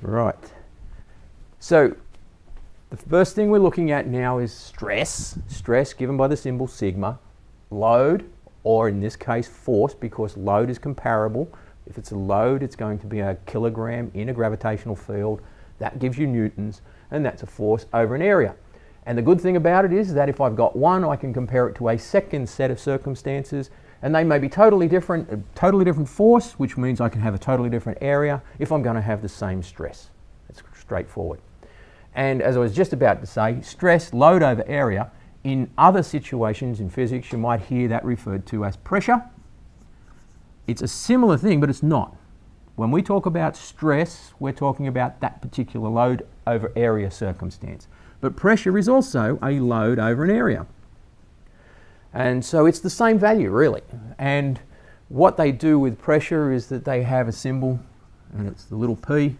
Right. So the first thing we're looking at now is stress. Stress given by the symbol sigma. Load, or in this case force, because load is comparable. If it's a load, it's going to be a kilogram in a gravitational field. That gives you newtons, and that's a force over an area. And the good thing about it is that if I've got one, I can compare it to a second set of circumstances, and they may be totally different, a totally different force, which means I can have a totally different area if I'm going to have the same stress. It's straightforward. And as I was just about to say, stress, load over area, in other situations in physics you might hear that referred to as pressure. It's a similar thing, but it's not. When we talk about stress, we're talking about that particular load over area circumstance. But pressure is also a load over an area. And so it's the same value, really. And what they do with pressure is that they have a symbol, and it's the little p,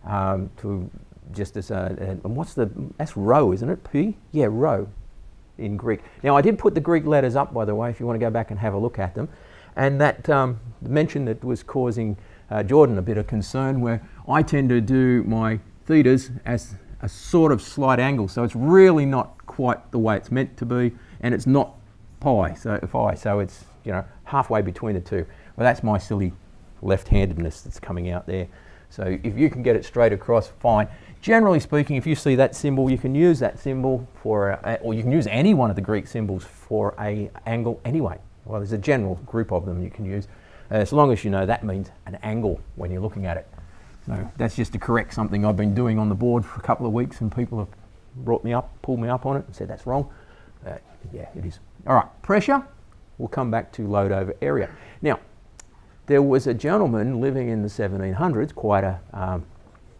to just as a, and that's rho, isn't it? P? Yeah, rho in Greek. Now I did put the Greek letters up, by the way, if you want to go back and have a look at them. And that mention that was causing Jordan a bit of concern, where I tend to do my thetas as a sort of slight angle, so it's really not quite the way it's meant to be, and it's not pi, so it's, you know, halfway between the two. Well, that's my silly left-handedness that's coming out there. So if you can get it straight across, fine. Generally speaking, if you see that symbol, you can use that symbol for, or you can use any one of the Greek symbols for a angle anyway. Well, there's a general group of them you can use, as long as you know that means an angle when you're looking at it. So that's just to correct something I've been doing on the board for a couple of weeks, and people have pulled me up on it and said that's wrong. Yeah, it is. All right, pressure, we'll come back to load over area. Now, there was a gentleman living in the 1700s, quite a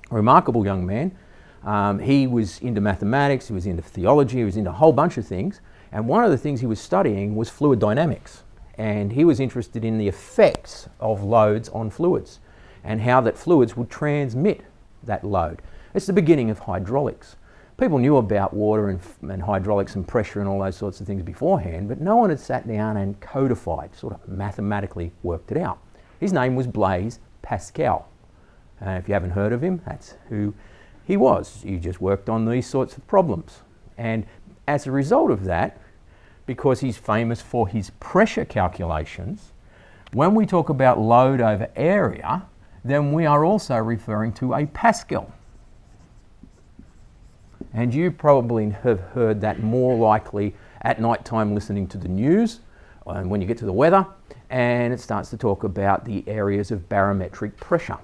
remarkable young man. He was into mathematics, he was into theology, he was into a whole bunch of things. And one of the things he was studying was fluid dynamics. And he was interested in the effects of loads on fluids and how that fluids would transmit that load. It's the beginning of hydraulics. People knew about water and hydraulics and pressure and all those sorts of things beforehand, but no one had sat down and codified, sort of mathematically worked it out. His name was Blaise Pascal. If you haven't heard of him, that's who he was. He just worked on these sorts of problems. And as a result of that, because he's famous for his pressure calculations, when we talk about load over area, then we are also referring to a Pascal. And you probably have heard that more likely at night time listening to the news, and when you get to the weather, and it starts to talk about the areas of barometric pressure.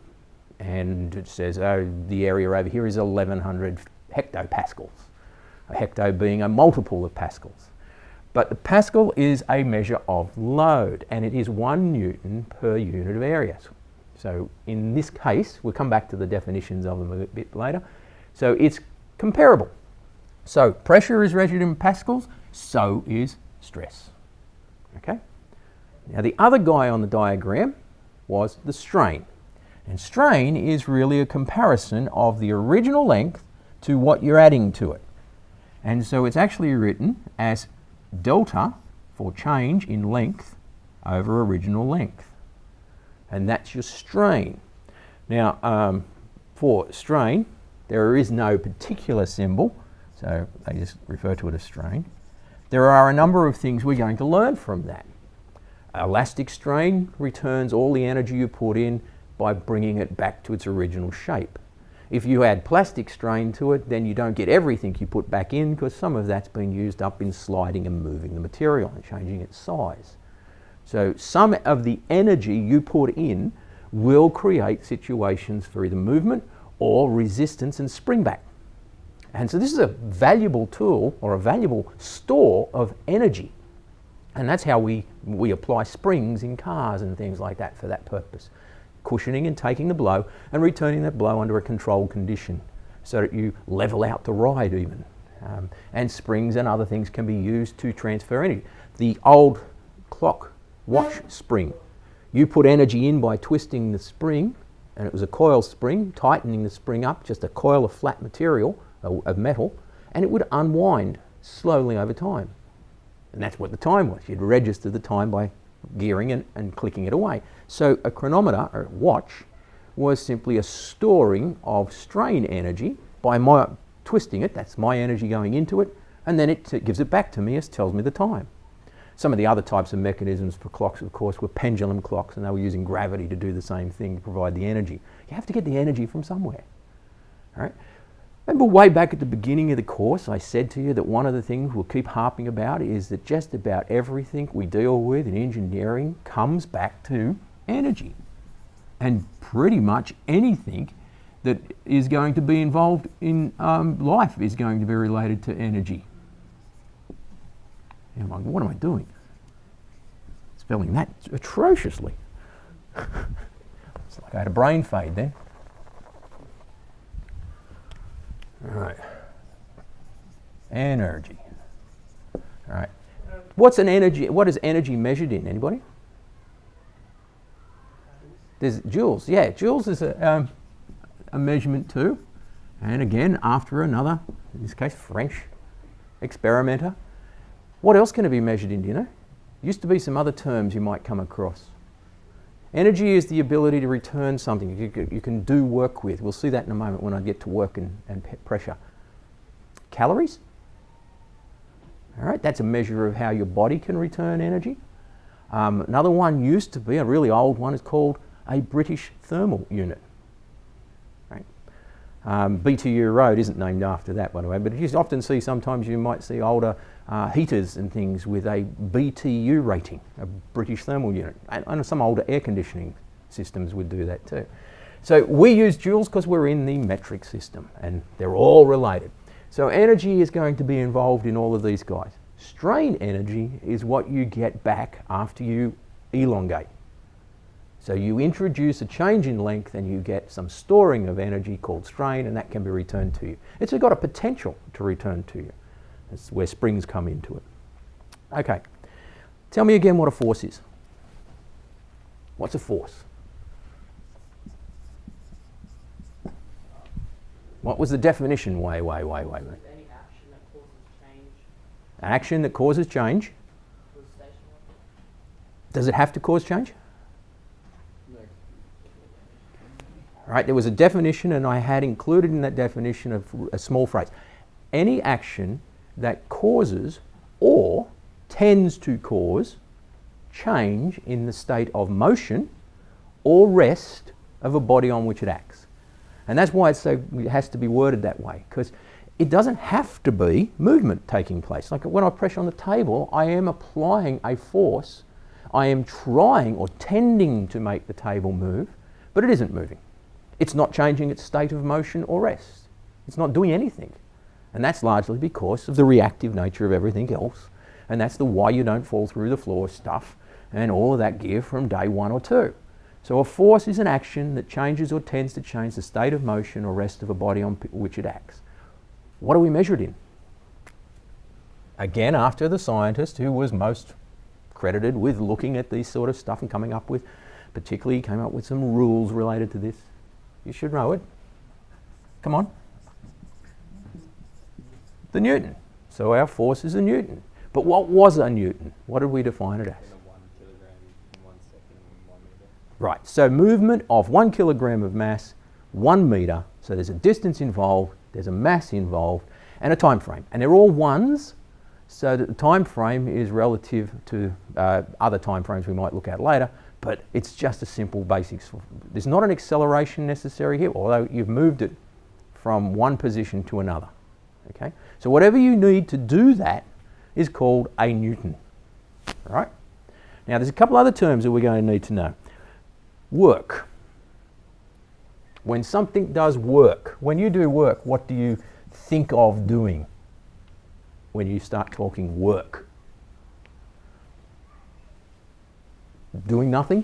And it says, oh, the area over here is 1100 hectopascals, a hecto being a multiple of pascals. But the Pascal is a measure of load, and it is 1 Newton per unit of area. So in this case, we'll come back to the definitions of them a bit later. So it's comparable. So pressure is measured in pascals, so is stress. Okay? Now the other guy on the diagram was the strain. And strain is really a comparison of the original length to what you're adding to it. And so it's actually written as delta for change in length over original length. And that's your strain. Now, for strain, there is no particular symbol, so they just refer to it as strain. There are a number of things we're going to learn from that. Elastic strain returns all the energy you put in by bringing it back to its original shape. If you add plastic strain to it, then you don't get everything you put back in, because some of that's been used up in sliding and moving the material and changing its size. So some of the energy you put in will create situations for either movement or resistance and spring back. And so this is a valuable tool or a valuable store of energy. And that's how we apply springs in cars and things like that for that purpose. Cushioning and taking the blow and returning that blow under a controlled condition so that you level out the ride even. And springs and other things can be used to transfer energy. The old clock watch spring, you put energy in by twisting the spring, and it was a coil spring, tightening the spring up, just a coil of flat material, of metal, and it would unwind slowly over time. And that's what the time was. You'd register the time by gearing and clicking it away. So a chronometer or watch was simply a storing of strain energy by my twisting it. That's my energy going into it, and then it gives it back to me as tells me the time. Some of the other types of mechanisms for clocks, of course, were pendulum clocks, and they were using gravity to do the same thing, to provide the energy. You have to get the energy from somewhere. All right? Remember way back at the beginning of the course, I said to you that one of the things we'll keep harping about is that just about everything we deal with in engineering comes back to energy. And pretty much anything that is going to be involved in life is going to be related to energy. What am I doing? Spelling that atrociously. It's like I had a brain fade then. All right. Energy. All right. What's an energy? What is energy measured in? Anybody? There's joules. Yeah, joules is a measurement too. And again, after another, in this case, French experimenter. What else can it be measured in, do you know? Used to be some other terms you might come across. Energy is the ability to return something you can do work with. We'll see that in a moment when I get to work and pressure. Calories? All right, that's a measure of how your body can return energy. Another one used to be, a really old one, is called a British thermal unit. Right? BTU Road isn't named after that, by the way, but you often see, sometimes you might see older heaters and things with a BTU rating, a British thermal unit. And some older air conditioning systems would do that too. So we use joules because we're in the metric system and they're all related. So energy is going to be involved in all of these guys. Strain energy is what you get back after you elongate. So you introduce a change in length and you get some storing of energy called strain, and that can be returned to you. It's got a potential to return to you. That's where springs come into it. Okay, tell me again what a force is. What's a force? What was the definition? Wait. Any action that causes change. An action that causes change. Does it have to cause change? All right, there was a definition, and I had included in that definition a small phrase. Any action that causes or tends to cause change in the state of motion or rest of a body on which it acts. And that's why it has to be worded that way, because it doesn't have to be movement taking place. Like when I press on the table, I am applying a force. I am trying or tending to make the table move, but it isn't moving. It's not changing its state of motion or rest. It's not doing anything. And that's largely because of the reactive nature of everything else. And that's the why you don't fall through the floor stuff and all of that gear from day 1 or 2. So a force is an action that changes or tends to change the state of motion or rest of a body on which it acts. What do we measure it in? Again, after the scientist who was most credited with looking at these sort of stuff and coming up with, particularly came up with some rules related to this. You should know it. Come on. The Newton. So our force is a Newton. But what was a Newton? What did we define it as? 1 kilogram in 1 second in 1 meter. Right, so movement of 1 kilogram of mass, 1 meter. So there's a distance involved, there's a mass involved, and a time frame. And they're all ones, so that the time frame is relative to other time frames we might look at later, but it's just a simple basics. There's not an acceleration necessary here, although you've moved it from one position to another. Okay, so whatever you need to do that is called a Newton. All right. Now there's a couple other terms that we're going to need to know. Work. When something does work, when you do work, what do you think of doing when you start talking work? Doing nothing?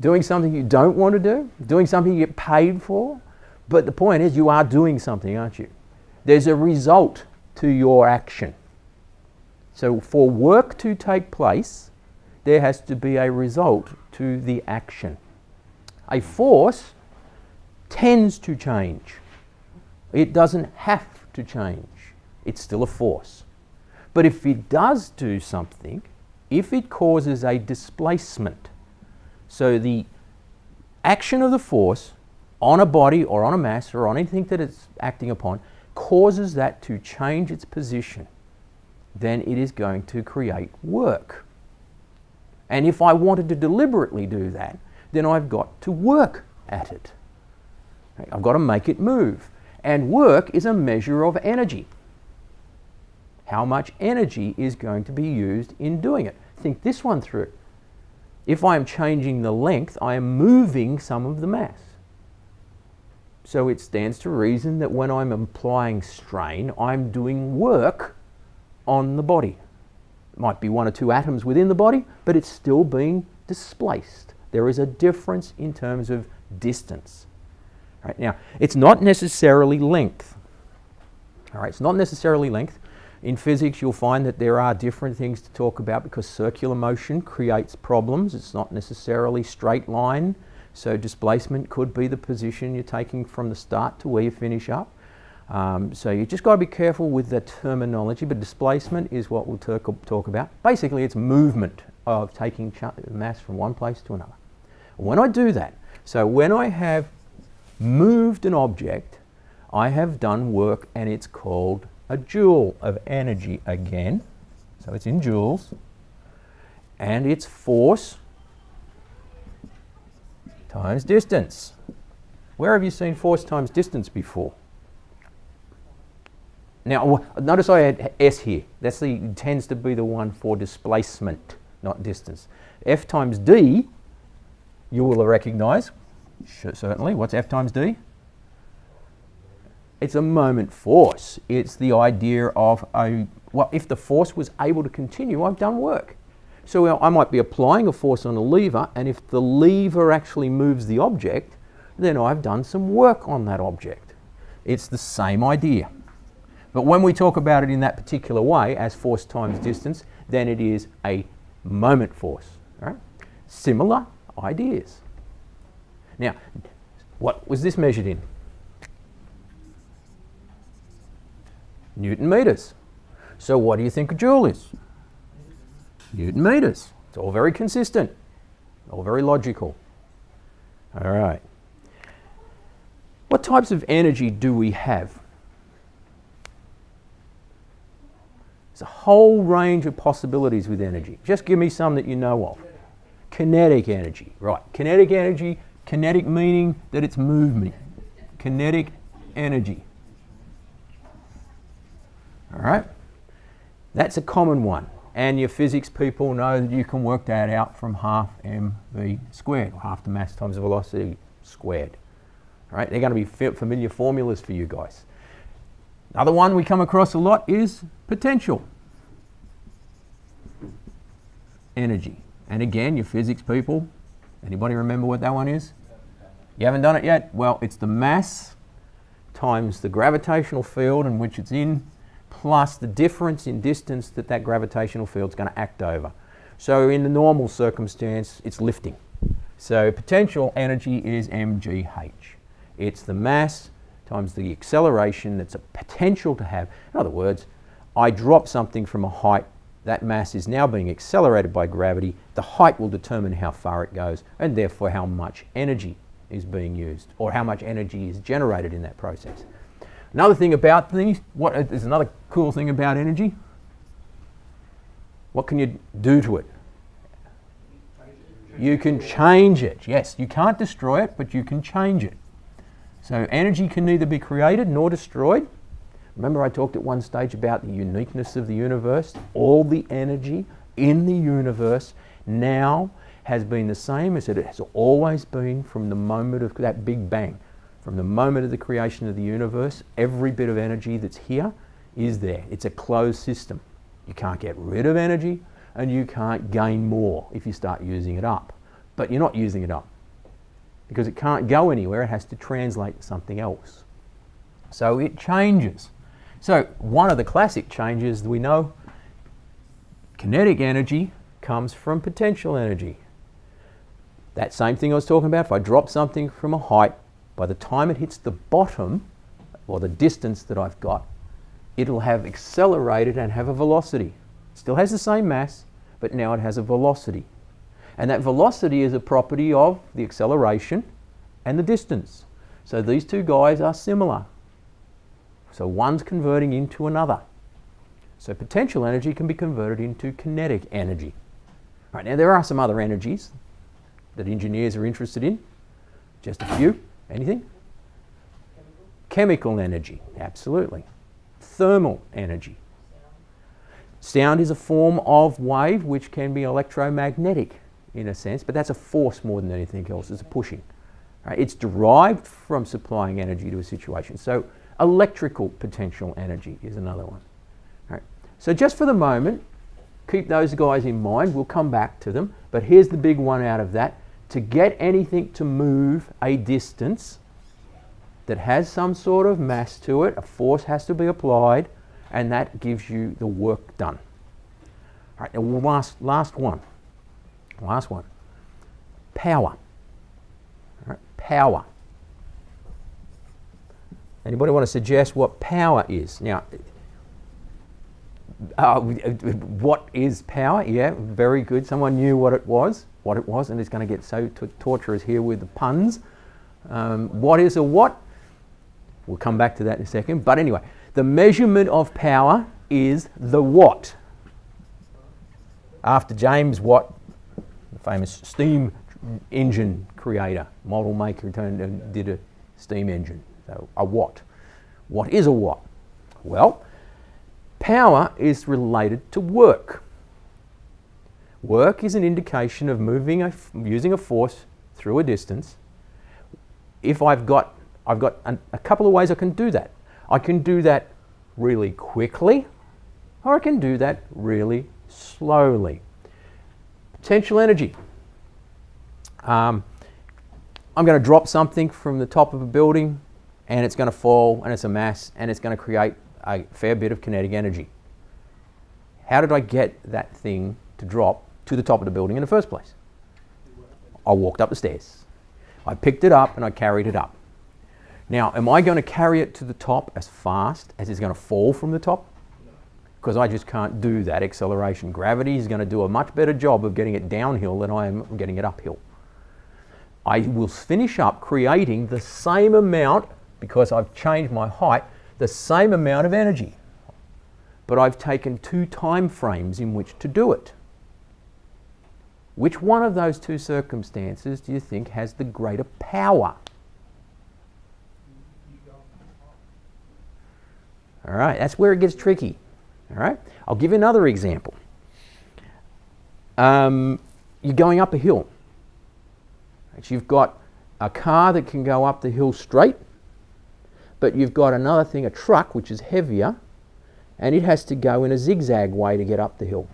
Doing something you don't want to do? Doing something you get paid for? But the point is you are doing something, aren't you? There's a result to your action. So for work to take place, there has to be a result to the action. A force tends to change. It doesn't have to change. It's still a force. But if it does do something, if it causes a displacement, so the action of the force on a body or on a mass or on anything that it's acting upon causes that to change its position, then it is going to create work. And if I wanted to deliberately do that, then I've got to work at it. I've got to make it move. And work is a measure of energy. How much energy is going to be used in doing it? Think this one through. If I am changing the length, I am moving some of the mass. So it stands to reason that when I'm applying strain, I'm doing work on the body. It might be one or two atoms within the body, but it's still being displaced. There is a difference in terms of distance. Right, now, it's not necessarily length. All right, it's not necessarily length. In physics, you'll find that there are different things to talk about because circular motion creates problems. It's not necessarily straight line. So displacement could be the position you're taking from the start to where you finish up. So you just got to be careful with the terminology, but displacement is what we'll talk about. Basically, it's movement of taking mass from one place to another. When I do that, so when I have moved an object, I have done work, and it's called a joule of energy again. So it's in joules, and it's force times distance. Where have you seen force times distance before? Now, notice I had S here. Tends to be the one for displacement, not distance. F times D, you will recognise, certainly. What's F times D? It's a moment force. It's the idea of if the force was able to continue, I've done work. So I might be applying a force on a lever, and if the lever actually moves the object, then I've done some work on that object. It's the same idea. But when we talk about it in that particular way, as force times distance, then it is a moment force. Right? Similar ideas. Now, what was this measured in? Newton meters. So what do you think a joule is? Newton meters. It's all very consistent, all very logical. All right. What types of energy do we have? There's a whole range of possibilities with energy. Just give me some that you know of. Kinetic energy, right. Kinetic energy, kinetic meaning that it's movement. Kinetic energy. All right. That's a common one. And your physics people know that you can work that out from half mv squared, or half the mass times the velocity squared. All right, they're going to be familiar formulas for you guys. Another one we come across a lot is potential energy. And again, your physics people, anybody remember what that one is? You haven't done it yet? Well, it's the mass times the gravitational field in which it's in, plus the difference in distance that gravitational field is going to act over. So in the normal circumstance, it's lifting. So potential energy is mgh. It's the mass times the acceleration that's a potential to have. In other words, I drop something from a height, that mass is now being accelerated by gravity. The height will determine how far it goes, and therefore how much energy is being used, or how much energy is generated in that process. Another thing about things, what is another cool thing about energy? What can you do to it? You can change it. Yes, you can't destroy it, but you can change it. So energy can neither be created nor destroyed. Remember I talked at one stage about the uniqueness of the universe. All the energy in the universe now has been the same as it has always been from the moment of that Big Bang. From the moment of the creation of the universe, every bit of energy that's here is there. It's a closed system. You can't get rid of energy, and you can't gain more if you start using it up. But you're not using it up because it can't go anywhere. It has to translate to something else. So it changes. So one of the classic changes we know, kinetic energy comes from potential energy. That same thing I was talking about, if I drop something from a height, by the time it hits the bottom, or the distance that I've got, it'll have accelerated and have a velocity. It still has the same mass, but now it has a velocity. And that velocity is a property of the acceleration and the distance. So these two guys are similar. So one's converting into another. So potential energy can be converted into kinetic energy. Right, now there are some other energies that engineers are interested in. Just a few. Anything? Chemical energy, absolutely. Thermal energy. Sound is a form of wave which can be electromagnetic in a sense, but that's a force more than anything else. It's a pushing. Right? It's derived from supplying energy to a situation. So electrical potential energy is another one. Right. So just for the moment, keep those guys in mind. We'll come back to them. But here's the big one out of that. To get anything to move a distance that has some sort of mass to it, a force has to be applied, and that gives you the work done. All right, now last one. Power. All right, power. Anybody want to suggest what power is? Now, what is power? Yeah, very good. Someone knew what it was, and it's going to get so torturous here with the puns. What is a what? We'll come back to that in a second. But anyway, the measurement of power is the watt. After James Watt, the famous steam engine creator, model maker, did a steam engine. So a watt. What is a watt? Well, power is related to work. Work is an indication of using a force through a distance. If I've got a couple of ways I can do that. I can do that really quickly, or I can do that really slowly. Potential energy. I'm going to drop something from the top of a building, and it's going to fall, and it's a mass, and it's going to create a fair bit of kinetic energy. How did I get that thing to drop to the top of the building in the first place? I walked up the stairs. I picked it up and I carried it up. Now, am I going to carry it to the top as fast as it's going to fall from the top? Because I just can't do that acceleration. Gravity is going to do a much better job of getting it downhill than I am getting it uphill. I will finish up creating the same amount, because I've changed my height, the same amount of energy. But I've taken two time frames in which to do it. Which one of those two circumstances do you think has the greater power? All right, that's where it gets tricky. All right, I'll give you another example. You're going up a hill. You've got a car that can go up the hill straight, but you've got another thing, a truck, which is heavier, and it has to go in a zigzag way to get up the hill.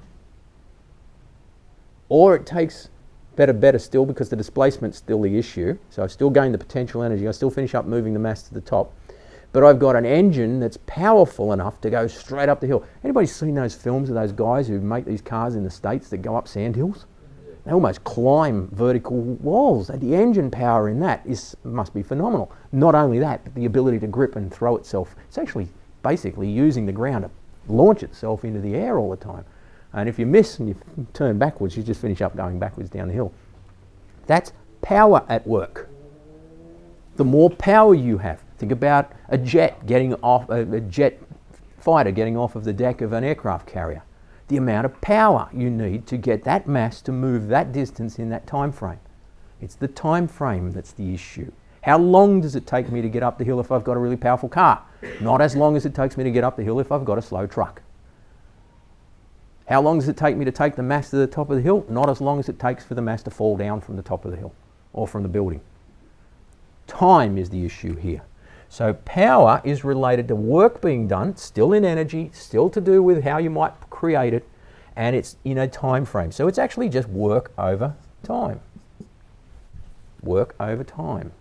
Or it takes, better still, because the displacement's still the issue, so I've still gained the potential energy, I still finish up moving the mass to the top, but I've got an engine that's powerful enough to go straight up the hill. Anybody seen those films of those guys who make these cars in the States that go up sand hills? They almost climb vertical walls. The engine power in that must be phenomenal. Not only that, but the ability to grip and throw itself. It's actually basically using the ground to launch itself into the air all the time. And if you miss and you turn backwards, you just finish up going backwards down the hill. That's power at work. The more power you have, think about a jet getting off, a jet fighter getting off of the deck of an aircraft carrier. The amount of power you need to get that mass to move that distance in that time frame. It's the time frame that's the issue. How long does it take me to get up the hill if I've got a really powerful car? Not as long as it takes me to get up the hill if I've got a slow truck. How long does it take me to take the mass to the top of the hill? Not as long as it takes for the mass to fall down from the top of the hill or from the building. Time is the issue here. So power is related to work being done, still in energy, still to do with how you might create it, and it's in a time frame. So it's actually just work over time. Work over time.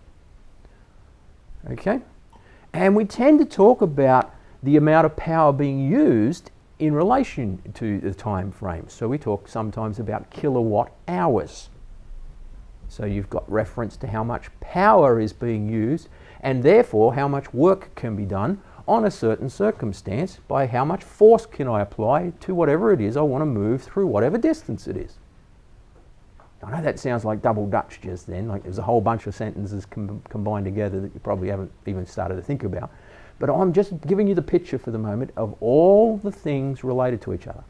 Okay? And we tend to talk about the amount of power being used in relation to the time frame. So we talk sometimes about kilowatt hours. So you've got reference to how much power is being used, and therefore how much work can be done on a certain circumstance by how much force can I apply to whatever it is I want to move through whatever distance it is. I know that sounds like double Dutch just then, like there's a whole bunch of sentences combined together that you probably haven't even started to think about. But I'm just giving you the picture for the moment of all the things related to each other.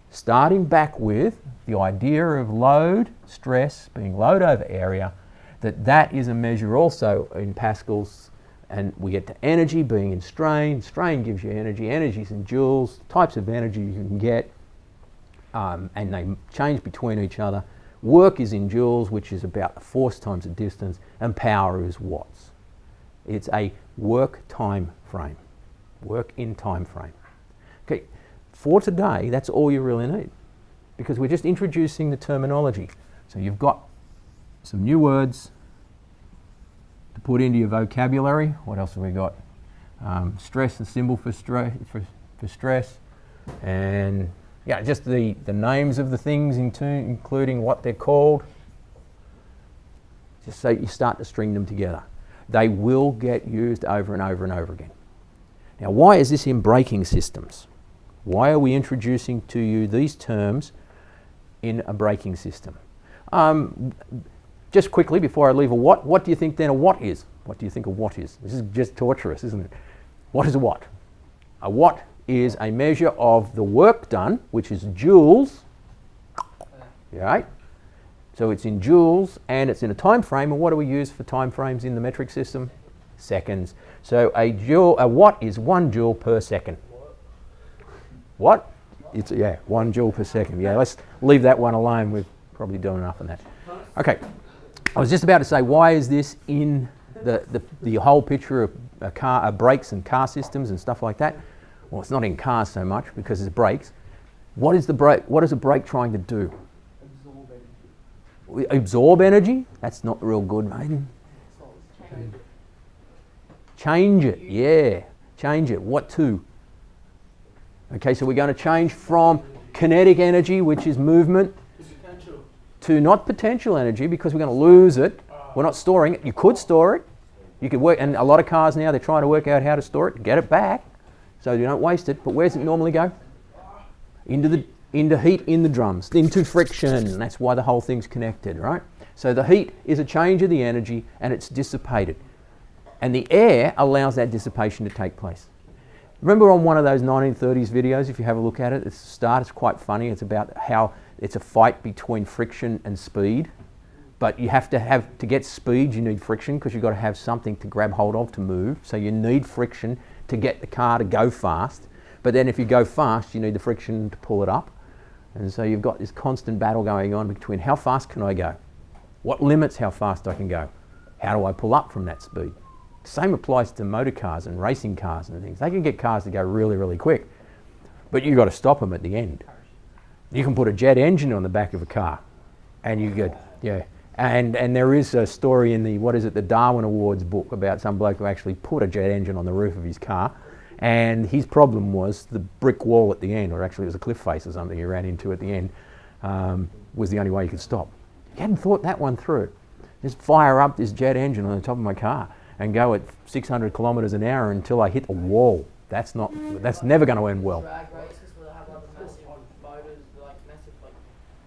Starting back with the idea of load, stress being load over area, that is a measure also in pascals, and we get to energy being in strain. Strain gives you energy. Energy is in joules, types of energy you can get, and they change between each other. Work is in joules, which is about the force times the distance, and power is watts. It's a work time frame, work in time frame. Okay, for today, that's all you really need, because we're just introducing the terminology. So you've got some new words to put into your vocabulary. What else have we got? Stress, the symbol for stress, and yeah, just the names of the things, including what they're called. Just so you start to string them together. They will get used over and over and over again. Now, why is this in braking systems? Why are we introducing to you these terms in a braking system? Just quickly, before I leave a what do you think then a watt is? What do you think a watt is? This is just torturous, isn't it? What is a watt? A watt is a measure of the work done, which is joules, right? So it's in joules and it's in a time frame. And what do we use for time frames in the metric system? Seconds. So a watt is 1 joule per second. What? It's 1 joule per second. Yeah, let's leave that one alone. We've probably done enough on that. Okay, I was just about to say, why is this in the whole picture of brakes and car systems and stuff like that? Well, it's not in cars so much because it's brakes. What is the brake? What is a brake trying to do? Absorb energy. Absorb energy? That's not real good, mate. Change it, yeah. Change it. What to? Okay, so we're going to change from kinetic energy, which is movement, to not potential energy because we're going to lose it. We're not storing it. You could store it. You could work, and a lot of cars now, they're trying to work out how to store it, get it back, so you don't waste it. But where does it normally go? Into heat in the drums, into friction. That's why the whole thing's connected, right? So the heat is a change of the energy and it's dissipated. And the air allows that dissipation to take place. Remember on one of those 1930s videos, if you have a look at it, it's the start, it's quite funny. It's about how it's a fight between friction and speed. But you have to get speed, you need friction because you've got to have something to grab hold of to move. So you need friction to get the car to go fast. But then if you go fast, you need the friction to pull it up. And so you've got this constant battle going on between how fast can I go? What limits how fast I can go? How do I pull up from that speed? Same applies to motor cars and racing cars and things. They can get cars to go really, really quick, but you've got to stop them at the end. You can put a jet engine on the back of a car and you get, yeah. And there is a story in the Darwin Awards book about some bloke who actually put a jet engine on the roof of his car, and his problem was the brick wall at the end, or actually it was a cliff face or something he ran into at the end, was the only way you could stop. He hadn't thought that one through. Just fire up this jet engine on the top of my car and go at 600 kilometres an hour until I hit a wall. That's never going to end well. Drag races where they have like the massive motors, like massive, like,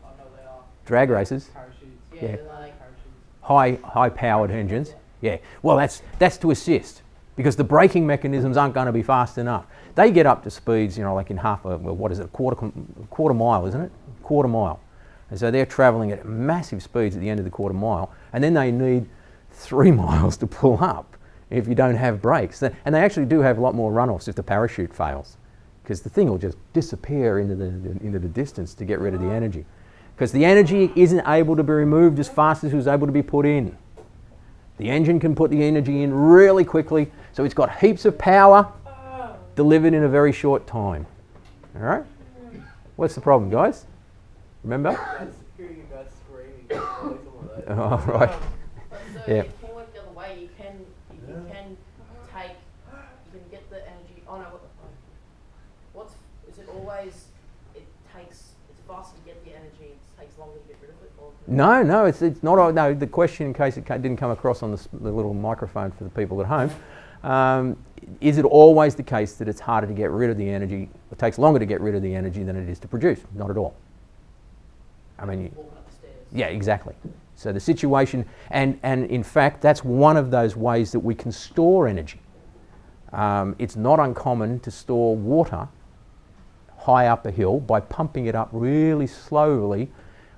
I know they are. Drag races? Parachutes. Yeah, Yeah. they're like High-powered engines. Yeah. Well, that's to assist because the braking mechanisms aren't going to be fast enough. They get up to speeds, like in quarter mile, isn't it? Quarter mile. And so they're travelling at massive speeds at the end of the quarter mile, and then they need 3 miles to pull up if you don't have brakes. And they actually do have a lot more runoffs if the parachute fails, because the thing will just disappear into the distance to get rid of the energy. Because the energy isn't able to be removed as fast as it was able to be put in. The engine can put the energy in really quickly, so it's got heaps of power delivered in a very short time. All right? What's the problem, guys? Remember? That's hearing you guys screaming. Like that. Oh, right. So Yeah. it can work the other way. You can get the energy. Oh no, is it always? It's faster to get the energy. It takes longer to get rid of it. Or No, it's not. No, the question, in case it didn't come across on the little microphone for the people at home, is it always the case that it's harder to get rid of the energy? It takes longer to get rid of the energy than it is to produce? Not at all. I mean, walking up the stairs. Yeah, exactly. So the situation, and in fact, that's one of those ways that we can store energy. It's not uncommon to store water high up a hill by pumping it up really slowly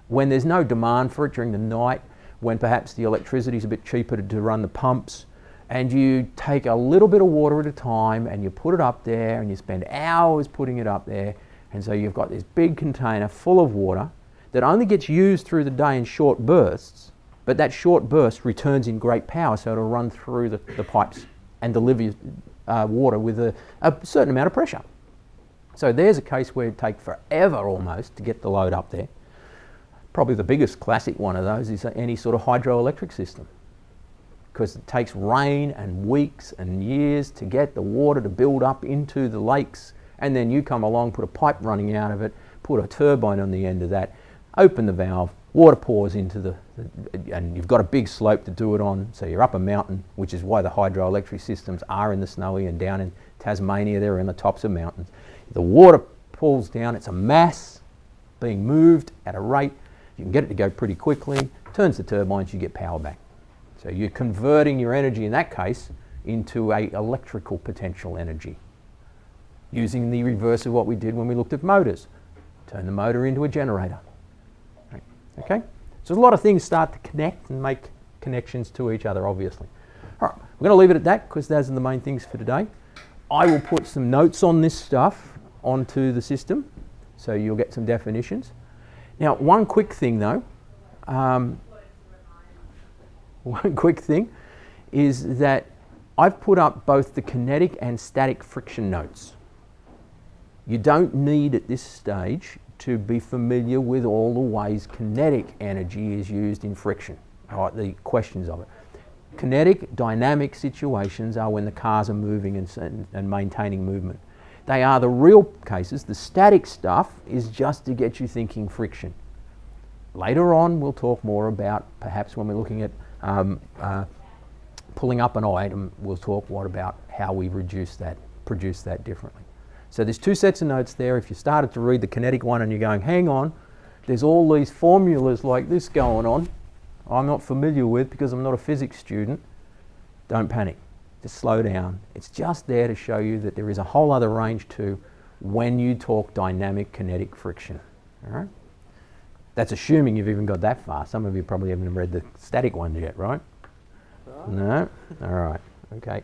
when there's no demand for it during the night, when perhaps the electricity is a bit cheaper to run the pumps, and you take a little bit of water at a time and you put it up there and you spend hours putting it up there, and so you've got this big container full of water that only gets used through the day in short bursts, but that short burst returns in great power, so it'll run through the pipes and deliver water with a certain amount of pressure. So there's a case where it'd take forever almost to get the load up there. Probably the biggest classic one of those is any sort of hydroelectric system, because it takes rain and weeks and years to get the water to build up into the lakes, and then you come along, put a pipe running out of it, put a turbine on the end of that, open the valve, water pours into and you've got a big slope to do it on, so you're up a mountain, which is why the hydroelectric systems are in the Snowy, and down in Tasmania they're in the tops of mountains. The water pulls down, it's a mass being moved at a rate, you can get it to go pretty quickly, turns the turbines, you get power back. So you're converting your energy in that case into a electrical potential energy, using the reverse of what we did when we looked at motors. Turn the motor into a generator. Okay? So a lot of things start to connect and make connections to each other, obviously. All right, we're going to leave it at that because those are the main things for today. I will put some notes on this stuff onto the system, so you'll get some definitions. Now, one quick thing though, one quick thing is that I've put up both the kinetic and static friction notes. You don't need at this stage to be familiar with all the ways kinetic energy is used in friction, right, the questions of it. Kinetic, dynamic situations are when the cars are moving and maintaining movement. They are the real cases. The static stuff is just to get you thinking friction. Later on, we'll talk more about, perhaps when we're looking at pulling up an item, we'll talk about how we produce that differently. So there's two sets of notes there. If you started to read the kinetic one and you're going, hang on, there's all these formulas like this going on I'm not familiar with because I'm not a physics student, don't panic. Just slow down. It's just there to show you that there is a whole other range too when you talk dynamic kinetic friction. All right? That's assuming you've even got that far. Some of you probably haven't read the static ones yet, right? No? All right. Okay.